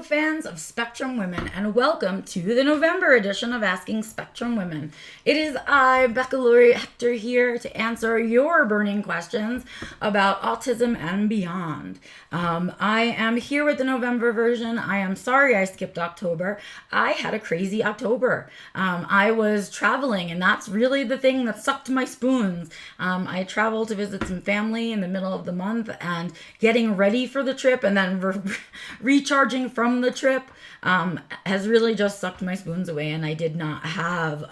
Hello, fans of Spectrum Women, and welcome to the November edition of Asking Spectrum Women. It is I, Becca Lory Hector, here to answer your burning questions about autism and beyond. I am here with the November version. I am sorry I skipped October. I had a crazy October. I was traveling, and that's really the thing that sucked my spoons. I traveled to visit some family in the middle of the month, and getting ready for the trip and then recharging from the trip has really just sucked my spoons away, and I did not have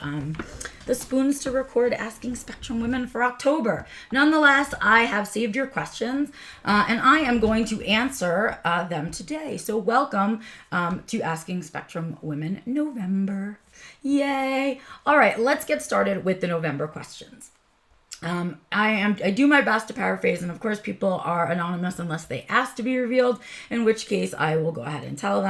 the spoons to record Asking Spectrum Women for October. Nonetheless, I have saved your questions, and I am going to answer them today. So welcome to Asking Spectrum Women November. Yay! All right, let's get started with the November questions. I do my best to paraphrase, and of course people are anonymous unless they ask to be revealed, in which case I will go ahead and tell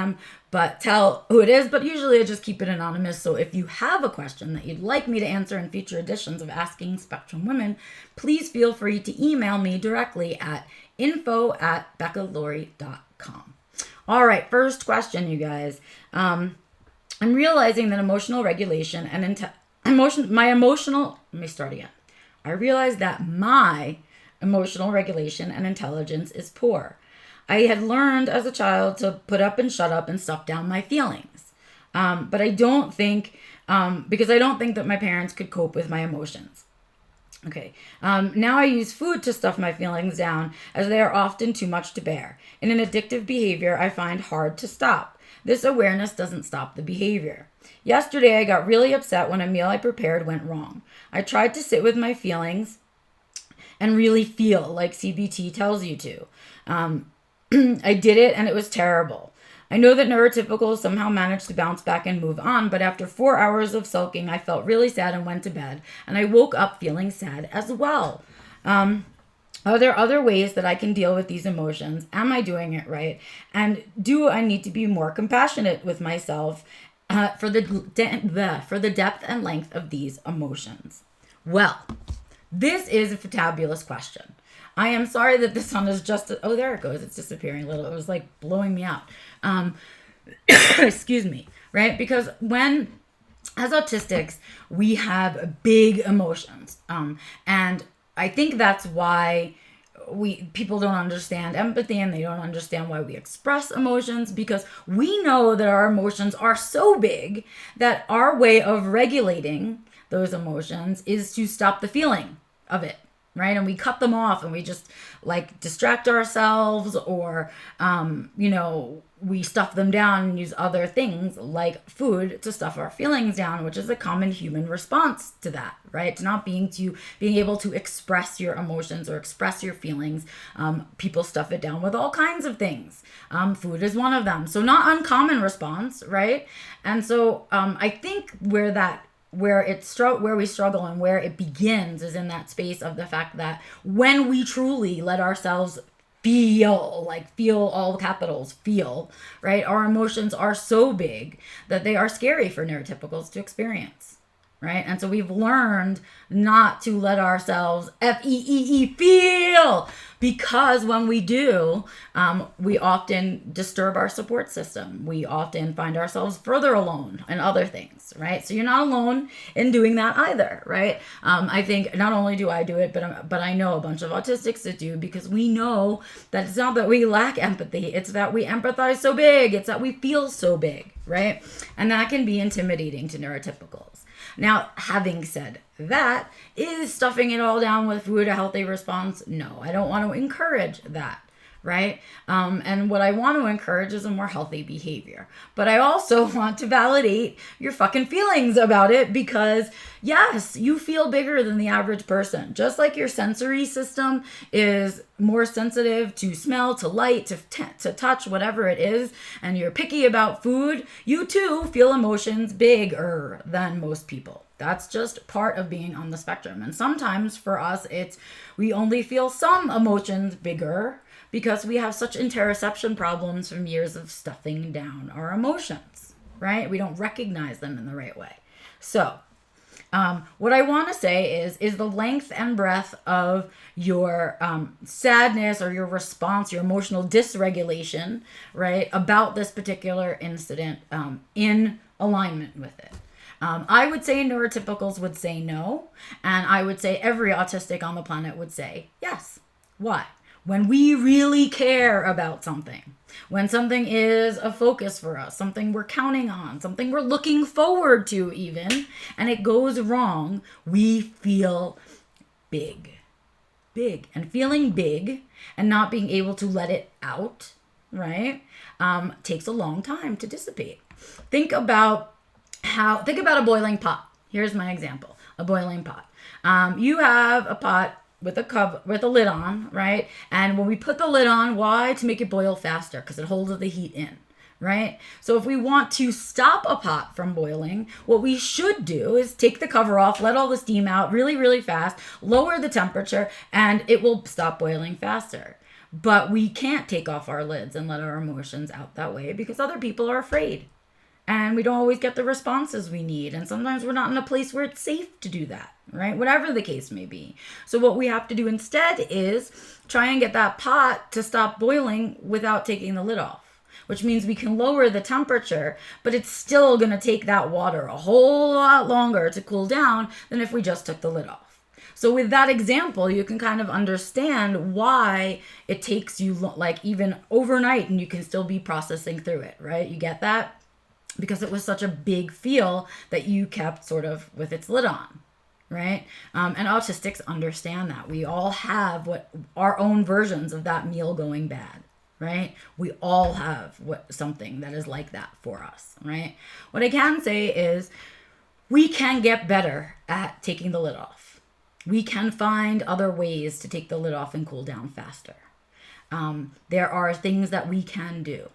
who it is, but usually I just keep it anonymous. So if you have a question that you'd like me to answer in future editions of Asking Spectrum Women, please feel free to email me directly at info@beccalory.com. All right, first question, you guys. I'm realizing that emotional regulation and I realized that my emotional regulation and intelligence is poor. I had learned as a child to put up and shut up and stuff down my feelings. But I don't think, because I don't think that my parents could cope with my emotions. Okay. Now I use food to stuff my feelings down, as they are often too much to bear. In an addictive behavior I find hard to stop. This awareness doesn't stop the behavior. Yesterday, I got really upset when a meal I prepared went wrong. I tried to sit with my feelings and really feel like CBT tells you to. I did it, and it was terrible. I know that neurotypicals somehow manage to bounce back and move on, but after 4 hours of sulking, I felt really sad and went to bed, and I woke up feeling sad as well. Are there other ways that I can deal with these emotions? Am I doing it right? And do I need to be more compassionate with myself for the depth and length of these emotions? Well, this is a fabulous question. I am sorry that this one is just, oh, there it goes. It's disappearing a little. It was like blowing me out. Excuse me, right? Because as autistics, we have big emotions. And I think that's why people don't understand empathy, and they don't understand why we express emotions, because we know that our emotions are so big that our way of regulating those emotions is to stop the feeling of it, right? And we cut them off, and we just like distract ourselves, or we stuff them down and use other things like food to stuff our feelings down, which is a common human response to that, right? To not being able to express your emotions or express your feelings. People stuff it down with all kinds of things. Food is one of them. So not uncommon response, right? And so I think where we struggle and where it begins is in that space of the fact that when we truly let ourselves feel, all capitals, feel, right? Our emotions are so big that they are scary for neurotypicals to experience, right? And so we've learned not to let ourselves feel, because when we do, we often disturb our support system. We often find ourselves further alone and other things, right? So you're not alone in doing that either, right? I think not only do I do it, but I know a bunch of autistics that do, because we know that it's not that we lack empathy, it's that we empathize so big, it's that we feel so big, right? And that can be intimidating to neurotypicals. Now, having said that, is stuffing it all down with food a healthy response? No, I don't want to encourage that, right? And what I want to encourage is a more healthy behavior. But I also want to validate your fucking feelings about it, because yes, you feel bigger than the average person. Just like your sensory system is more sensitive to smell, to light, to touch, whatever it is, and you're picky about food, you too feel emotions bigger than most people. That's just part of being on the spectrum. And sometimes for us, we only feel some emotions bigger because we have such interoception problems from years of stuffing down our emotions, right? We don't recognize them in the right way. So What I want to say is the length and breadth of your sadness or your response, your emotional dysregulation, right, about this particular incident in alignment with it. I would say neurotypicals would say no, and I would say every autistic on the planet would say yes. Why? When we really care about something, when something is a focus for us, something we're counting on, something we're looking forward to even, and it goes wrong, we feel big. Big. And feeling big and not being able to let it out, right, takes a long time to dissipate. Think about a boiling pot. Here's my example. A boiling pot. You have a pot with a lid on, right? And when we put the lid on, why? To make it boil faster, because it holds the heat in, right? So if we want to stop a pot from boiling, what we should do is take the cover off, let all the steam out really, really fast, lower the temperature, and it will stop boiling faster. But we can't take off our lids and let our emotions out that way because other people are afraid. And we don't always get the responses we need. And sometimes we're not in a place where it's safe to do that, right? Whatever the case may be. So what we have to do instead is try and get that pot to stop boiling without taking the lid off, which means we can lower the temperature, but it's still going to take that water a whole lot longer to cool down than if we just took the lid off. So with that example, you can kind of understand why it takes you like even overnight and you can still be processing through it, right? You get that? Because it was such a big feel that you kept sort of with its lid on, right? And autistics understand that. We all have our own versions of that meal going bad, right? We all have something that is like that for us, right? What I can say is we can get better at taking the lid off. We can find other ways to take the lid off and cool down faster. There are things that we can do.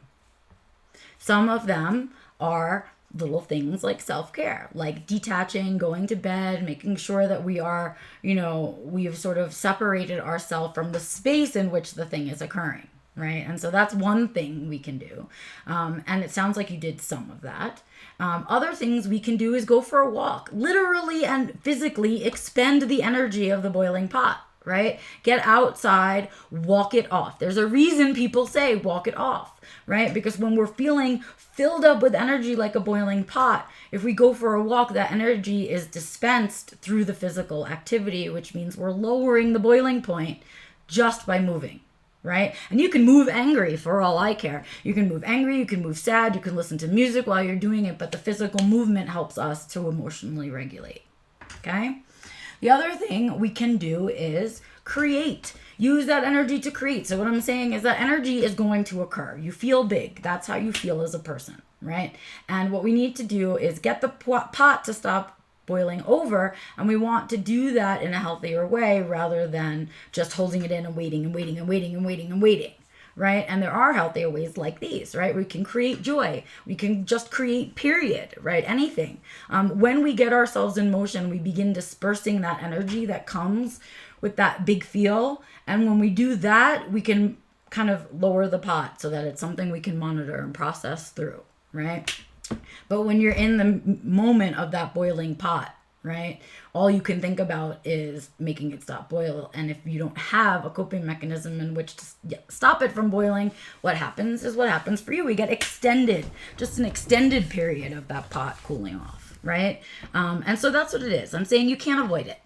Some of them are little things like self-care, like detaching, going to bed, making sure that we are, we've sort of separated ourselves from the space in which the thing is occurring, right? And so that's one thing we can do. And it sounds like you did some of that. Other things we can do is go for a walk, literally and physically expend the energy of the boiling pot. Right? Get outside, walk it off. There's a reason people say walk it off, right? Because when we're feeling filled up with energy like a boiling pot, if we go for a walk, that energy is dispensed through the physical activity, which means we're lowering the boiling point just by moving, right? And you can move angry for all I care. You can move angry, you can move sad, you can listen to music while you're doing it, but the physical movement helps us to emotionally regulate, okay? The other thing we can do is create. Use that energy to create. So what I'm saying is that energy is going to occur. You feel big. That's how you feel as a person, right? And what we need to do is get the pot to stop boiling over, and we want to do that in a healthier way rather than just holding it in and waiting and waiting and waiting and waiting and waiting. Right? And there are healthier ways like these, right? We can create joy. We can just create, period, right? Anything. When we get ourselves in motion, we begin dispersing that energy that comes with that big feel. And when we do that, we can kind of lower the pot so that it's something we can monitor and process through, right? But when you're in the moment of that boiling pot, right, all you can think about is making it stop boil. And if you don't have a coping mechanism in which to stop it from boiling, what happens is what happens for you. We get just an extended period of that pot cooling off, right? And so that's what it is. I'm saying you can't avoid it.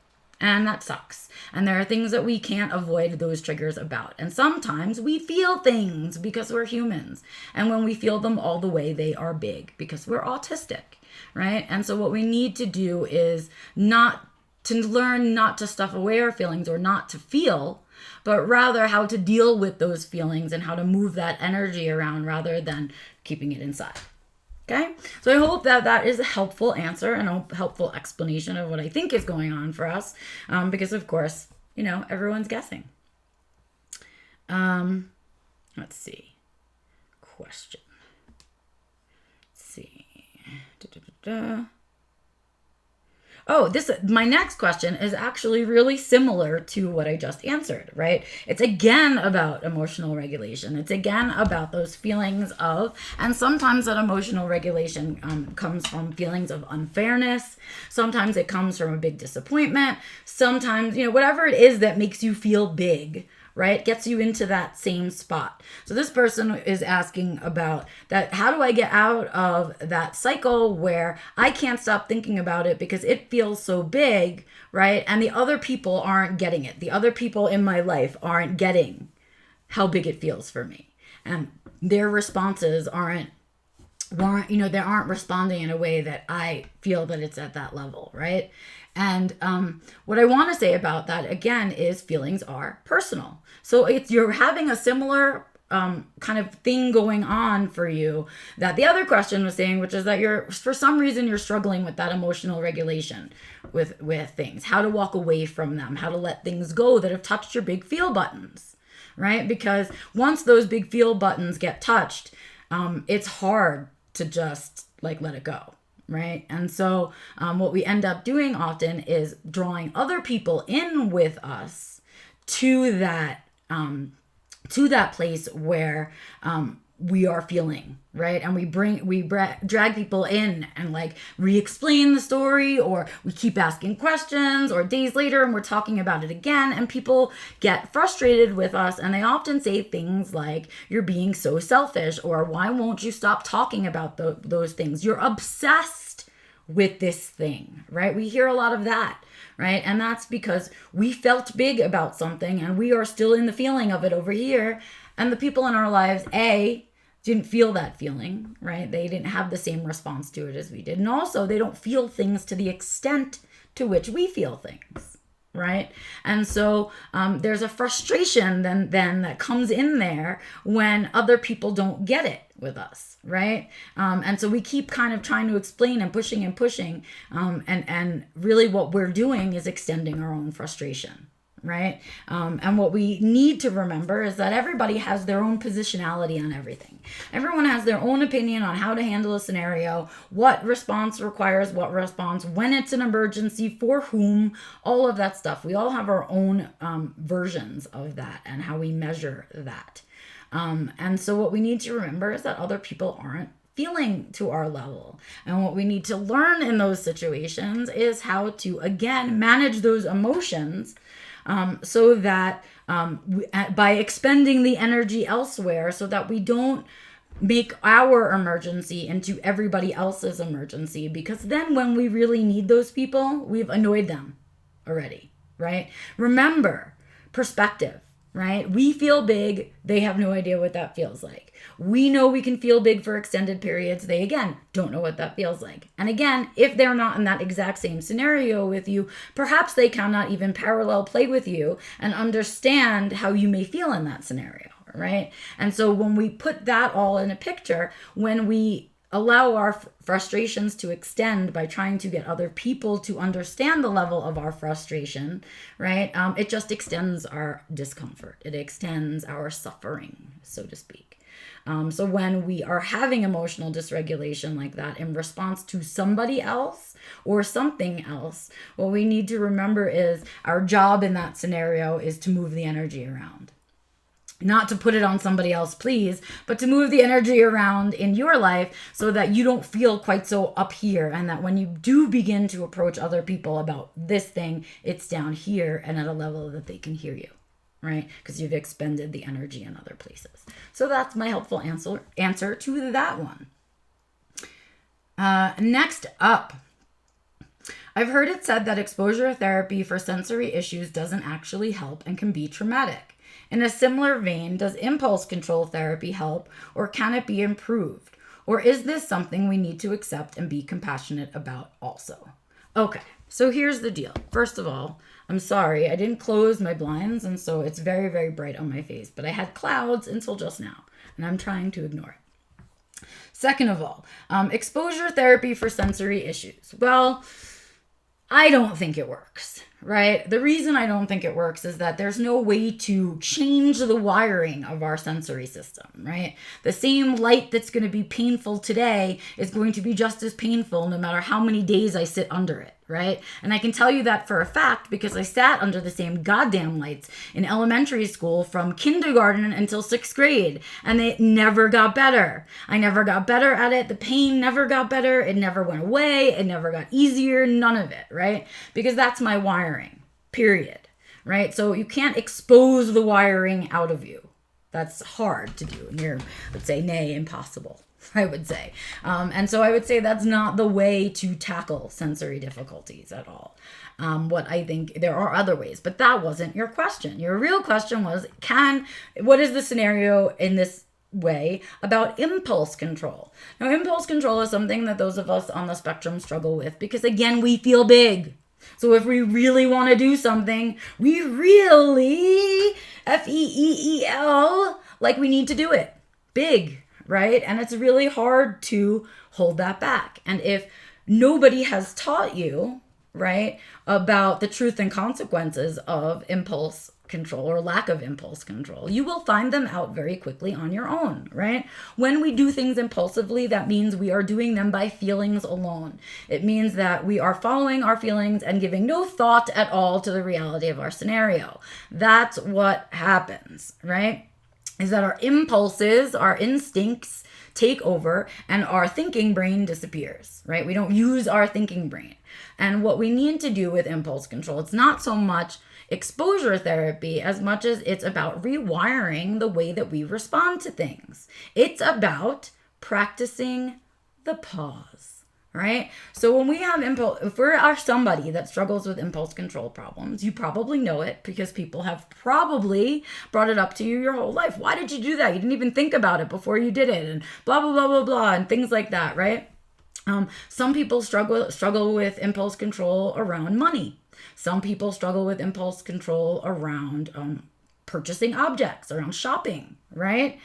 And that sucks. And there are things that we can't avoid those triggers about. And sometimes we feel things because we're humans. And when we feel them all the way, they are big because we're autistic, right? And so what we need to do is learn not to stuff away our feelings or not to feel, but rather how to deal with those feelings and how to move that energy around rather than keeping it inside. Okay, so I hope that is a helpful answer and a helpful explanation of what I think is going on for us, because of course, everyone's guessing. Let's see. Question. Let's see. My next question is actually really similar to what I just answered, right? It's again about emotional regulation. It's again about those feelings of, and sometimes that emotional regulation comes from feelings of unfairness. Sometimes it comes from a big disappointment. Sometimes, whatever it is that makes you feel big, right? Gets you into that same spot. So this person is asking about that. How do I get out of that cycle where I can't stop thinking about it because it feels so big, right? And the other people aren't getting it. The other people in my life aren't getting how big it feels for me. And their responses aren't they aren't responding in a way that I feel that it's at that level, right? And what I want to say about that, again, is feelings are personal. So you're having a similar kind of thing going on for you that the other question was saying, which is that for some reason, you're struggling with that emotional regulation with things, how to walk away from them, how to let things go that have touched your big feel buttons, right? Because once those big feel buttons get touched, it's hard to just let it go. Right. And so what we end up doing often is drawing other people in with us to that place where we are feeling, right? And we drag people in and re-explain the story, or we keep asking questions, or days later and we're talking about it again, and people get frustrated with us, and they often say things like, you're being so selfish, or why won't you stop talking about those things? You're obsessed with this thing, right? We hear a lot of that, right? And that's because we felt big about something and we are still in the feeling of it over here. And the people in our lives, didn't feel that feeling, right? They didn't have the same response to it as we did. And also, they don't feel things to the extent to which we feel things, right? And so there's a frustration then that comes in there when other people don't get it with us, right? And so we keep kind of trying to explain and pushing, and really what we're doing is extending our own frustration. Right? And what we need to remember is that everybody has their own positionality on everything. Everyone has their own opinion on how to handle a scenario, what response requires what response, when it's an emergency, for whom, all of that stuff. We all have our own versions of that and how we measure that. And so what we need to remember is that other people aren't feeling to our level. And what we need to learn in those situations is how to, again, manage those emotions so that by expending the energy elsewhere, so that we don't make our emergency into everybody else's emergency, because then when we really need those people, we've annoyed them already, right? Remember, perspective, right? We feel big. They have no idea what that feels like. We know we can feel big for extended periods. They, again, don't know what that feels like. And again, if they're not in that exact same scenario with you, perhaps they cannot even parallel play with you and understand how you may feel in that scenario, right? And so when we put that all in a picture, when we allow our frustrations to extend by trying to get other people to understand the level of our frustration, right? It just extends our discomfort. It extends our suffering, so to speak. So when we are having emotional dysregulation like that in response to somebody else or something else, what we need to remember is our job in that scenario is to move the energy around. Not to put it on somebody else, please, but to move the energy around in your life so that you don't feel quite so up here, and that when you do begin to approach other people about this thing, it's down here and at a level that they can hear you, right? Because you've expended the energy in other places. So that's my helpful answer to that one. Next up, I've heard it said that exposure therapy for sensory issues doesn't actually help and can be traumatic. In a similar vein, does impulse control therapy help, or can it be improved? Or is this something we need to accept and be compassionate about also? Okay, so here's the deal. First of all, I'm sorry, I didn't close my blinds, and so it's very, very bright on my face. But I had clouds until just now, and I'm trying to ignore it. Second of all, exposure therapy for sensory issues. Well, I don't think it works, right? The reason I don't think it works is that there's no way to change the wiring of our sensory system, right? The same light that's going to be painful today is going to be just as painful no matter how many days I sit under it, right? And I can tell you that for a fact because I sat under the same goddamn lights in elementary school from kindergarten until 6th grade, and it never got better. I never got better at it. The pain never got better. It never went away. It never got easier. None of it, right? Because that's my wiring, period, right? So you can't expose the wiring out of you. That's hard to do. Near, let's say, nay, impossible, I would say. And so I would say that's not the way to tackle sensory difficulties at all. What I think there are other ways, but that wasn't your question. Your real question was, what is the scenario in this way about impulse control? Now, impulse control is something that those of us on the spectrum struggle with because, again, we feel big. So if we really want to do something, we really, FEEEL, like we need to do it big, right? And it's really hard to hold that back. And if nobody has taught you, right, about the truth and consequences of impulse control or lack of impulse control, you will find them out very quickly on your own, right? When we do things impulsively, that means we are doing them by feelings alone. It means that we are following our feelings and giving no thought at all to the reality of our scenario. That's what happens, right? Is that our impulses, our instincts take over and our thinking brain disappears, right? We don't use our thinking brain. And what we need to do with impulse control, it's not so much exposure therapy as much as it's about rewiring the way that we respond to things. It's about practicing the pause, right? So when we have if we are somebody that struggles with impulse control problems, you probably know it because people have probably brought it up to you your whole life. Why did you do that? You didn't even think about it before you did it, and blah, blah, blah, blah, blah, and things like that, right? Some people struggle with impulse control around money. Some people struggle with impulse control around purchasing objects, around shopping, right?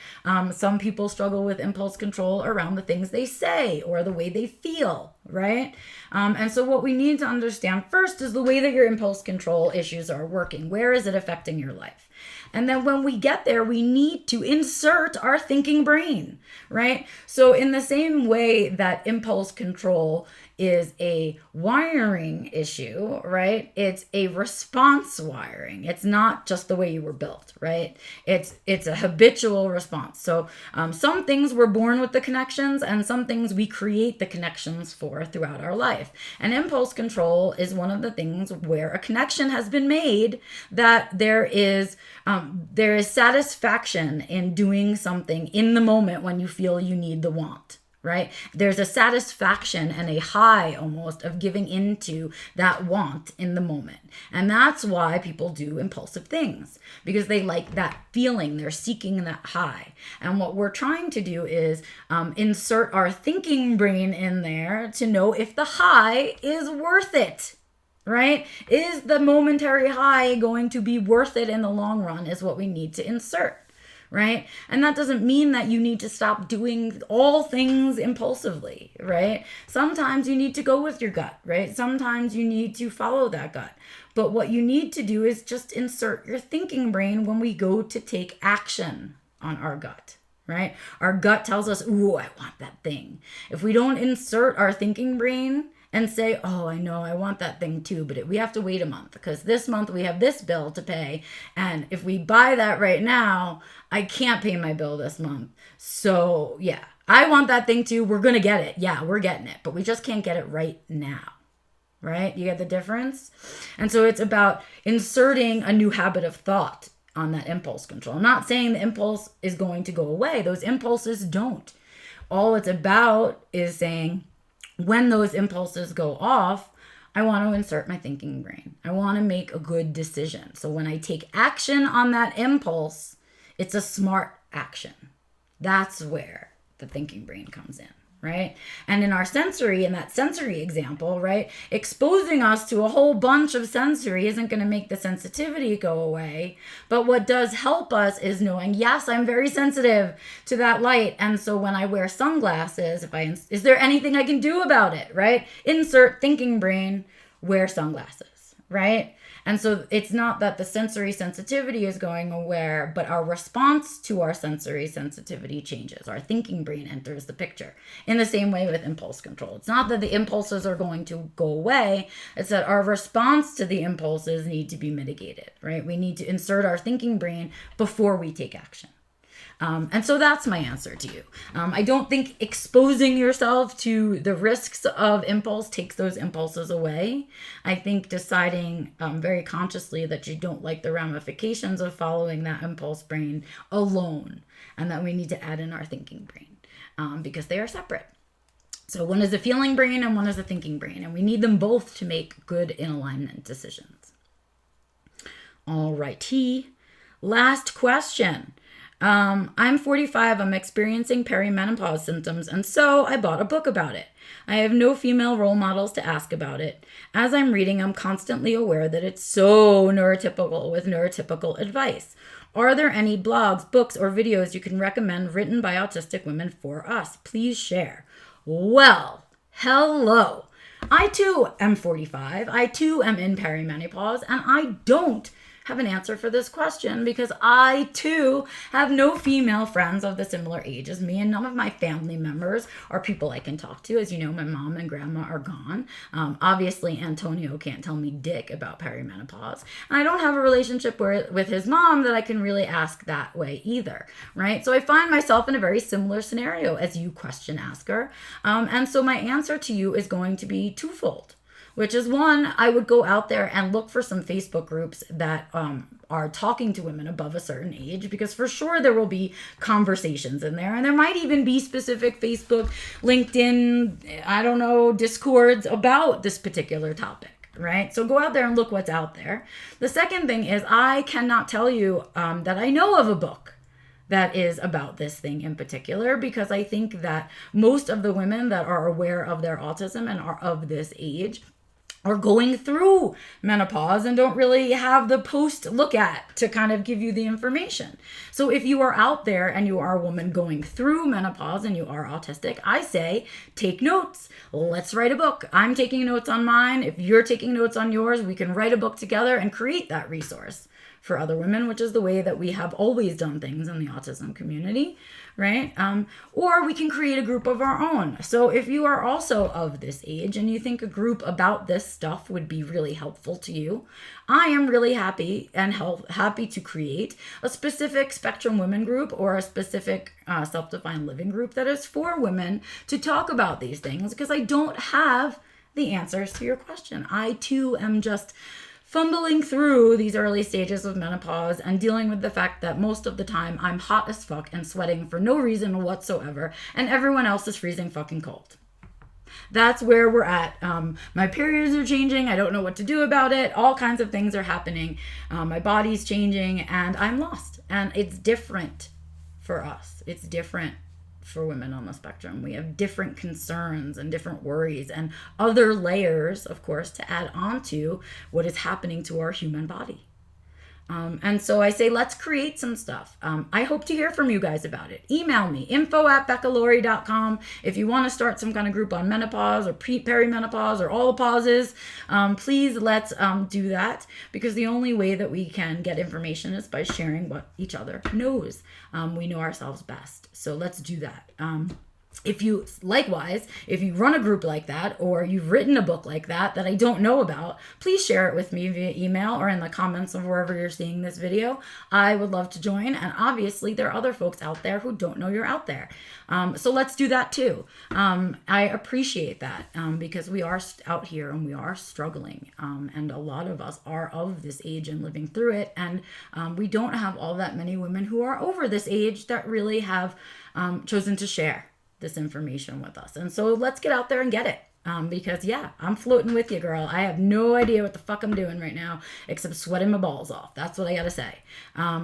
Some people struggle with impulse control around the things they say or the way they feel, right? And so what we need to understand first is the way that your impulse control issues are working. Where is it affecting your life? And then when we get there, we need to insert our thinking brain, right? So in the same way that impulse control is a wiring issue, right? It's a response wiring. It's not just the way you were built, right? It's a habitual response. So some things we're born with the connections and some things we create the connections for throughout our life. And impulse control is one of the things where a connection has been made that there is satisfaction in doing something in the moment when you feel you need the want. Right? There's a satisfaction and a high almost of giving into that want in the moment. And that's why people do impulsive things, because they like that feeling. They're seeking that high. And what we're trying to do is insert our thinking brain in there to know if the high is worth it. Right? Is the momentary high going to be worth it in the long run is what we need to insert. Right? And that doesn't mean that you need to stop doing all things impulsively, right? Sometimes you need to go with your gut, right? Sometimes you need to follow that gut. But what you need to do is just insert your thinking brain when we go to take action on our gut, right? Our gut tells us, ooh, I want that thing. If we don't insert our thinking brain and say, oh, I know, I want that thing too, but we have to wait a month because this month we have this bill to pay. And if we buy that right now, I can't pay my bill this month. So yeah, I want that thing too. We're going to get it. Yeah, we're getting it, but we just can't get it right now. Right? You get the difference? And so it's about inserting a new habit of thought on that impulse control. I'm not saying the impulse is going to go away. Those impulses don't. All it's about is saying, when those impulses go off, I want to insert my thinking brain. I want to make a good decision. So when I take action on that impulse, it's a smart action. That's where the thinking brain comes in, right? And in that sensory example, right, exposing us to a whole bunch of sensory isn't going to make the sensitivity go away. But what does help us is knowing, yes, I'm very sensitive to that light. And so when I wear sunglasses, is there anything I can do about it, right? Insert thinking brain, wear sunglasses, right? And so it's not that the sensory sensitivity is going away, but our response to our sensory sensitivity changes. Our thinking brain enters the picture. In the same way with impulse control. It's not that the impulses are going to go away. It's that our response to the impulses need to be mitigated, right? We need to insert our thinking brain before we take action. And so that's my answer to you. I don't think exposing yourself to the risks of impulse takes those impulses away. I think deciding very consciously that you don't like the ramifications of following that impulse brain alone, and that we need to add in our thinking brain because they are separate. So one is a feeling brain and one is a thinking brain, and we need them both to make good in alignment decisions. All righty. Last question. I'm 45, I'm experiencing perimenopause symptoms, and so I bought a book about it. I have no female role models to ask about it. As I'm reading, I'm constantly aware that it's so neurotypical with neurotypical advice. Are there any blogs, books, or videos you can recommend written by autistic women for us? Please share. Well, hello. I too am 45. I too am in perimenopause, and I don't have an answer for this question because I too have no female friends of the similar age as me, and none of my family members are people I can talk to. As you know, my mom and grandma are gone. Obviously, Antonio can't tell me dick about perimenopause, and I don't have a relationship with his mom that I can really ask that way either, right? So I find myself in a very similar scenario as you, question asker, and so my answer to you is going to be twofold. Which is one, I would go out there and look for some Facebook groups that are talking to women above a certain age, because for sure there will be conversations in there. And there might even be specific Facebook, LinkedIn, Discords about this particular topic, right? So go out there and look what's out there. The second thing is I cannot tell you that I know of a book that is about this thing in particular, because I think that most of the women that are aware of their autism and are of this age are going through menopause and don't really have the post look at to kind of give you the information. So if you are out there and you are a woman going through menopause and you are autistic, I say take notes. Let's write a book. I'm taking notes on mine. If you're taking notes on yours, we can write a book together and create that resource for other women, which is the way that we have always done things in the autism community, right? Or we can create a group of our own. So if you are also of this age and you think a group about this stuff would be really helpful to you, I am really happy to create a specific Spectrum Women group or a specific self-defined living group that is for women to talk about these things, because I don't have the answers to your question. I too am just fumbling through these early stages of menopause and dealing with the fact that most of the time I'm hot as fuck and sweating for no reason whatsoever, and everyone else is freezing fucking cold. That's where we're at. My periods are changing. I don't know what to do about it. All kinds of things are happening. My body's changing and I'm lost. And it's different for us. It's different for women on the spectrum. We have different concerns and different worries and other layers, of course, to add on to what is happening to our human body. And so I say, let's create some stuff. I hope to hear from you guys about it. Email me, info@beccalory.com. If you want to start some kind of group on menopause or perimenopause or all the pauses, please let's do that, because the only way that we can get information is by sharing what each other knows. We know ourselves best. So let's do that. If you run a group like that, or you've written a book like that I don't know about, please share it with me via email or in the comments of wherever you're seeing this video. I would love to join. And obviously there are other folks out there who don't know you're out there. So let's do that too. I appreciate that because we are out here and we are struggling. And a lot of us are of this age and living through it. And we don't have all that many women who are over this age that really have chosen to share this information with us. And so let's get out there and get it. Because I'm floating with you, girl. I have no idea what the fuck I'm doing right now, except sweating my balls off. That's what I gotta say.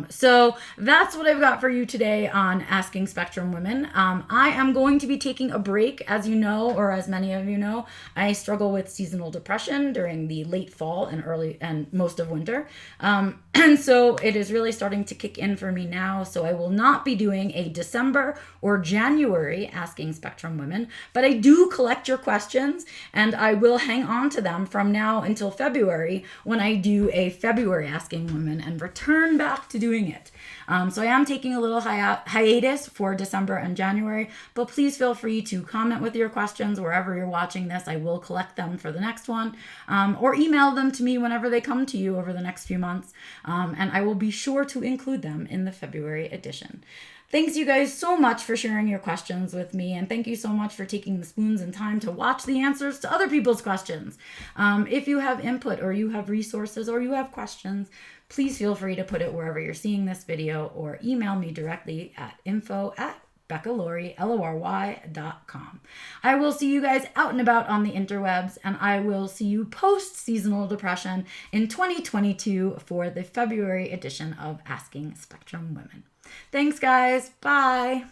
So that's what I've got for you today on Asking Spectrum Women. I am going to be taking a break, as you know, or as many of you know. I struggle with seasonal depression during the late fall and early and most of winter. And so it is really starting to kick in for me now. So I will not be doing a December or January Asking Spectrum Women, but I do collect your questions questions, and I will hang on to them from now until February when I do a February Asking Women and return back to doing it. So I am taking a little hiatus for December and January, but please feel free to comment with your questions wherever you're watching this. I will collect them for the next one, or email them to me whenever they come to you over the next few months, and I will be sure to include them in the February edition. Thanks you guys so much for sharing your questions with me, and thank you so much for taking the spoons and time to watch the answers to other people's questions. If you have input or you have resources or you have questions, please feel free to put it wherever you're seeing this video or email me directly at info@BeccaLory.com. I will see you guys out and about on the interwebs, and I will see you post-seasonal depression in 2022 for the February edition of Asking Spectrum Women. Thanks, guys. Bye.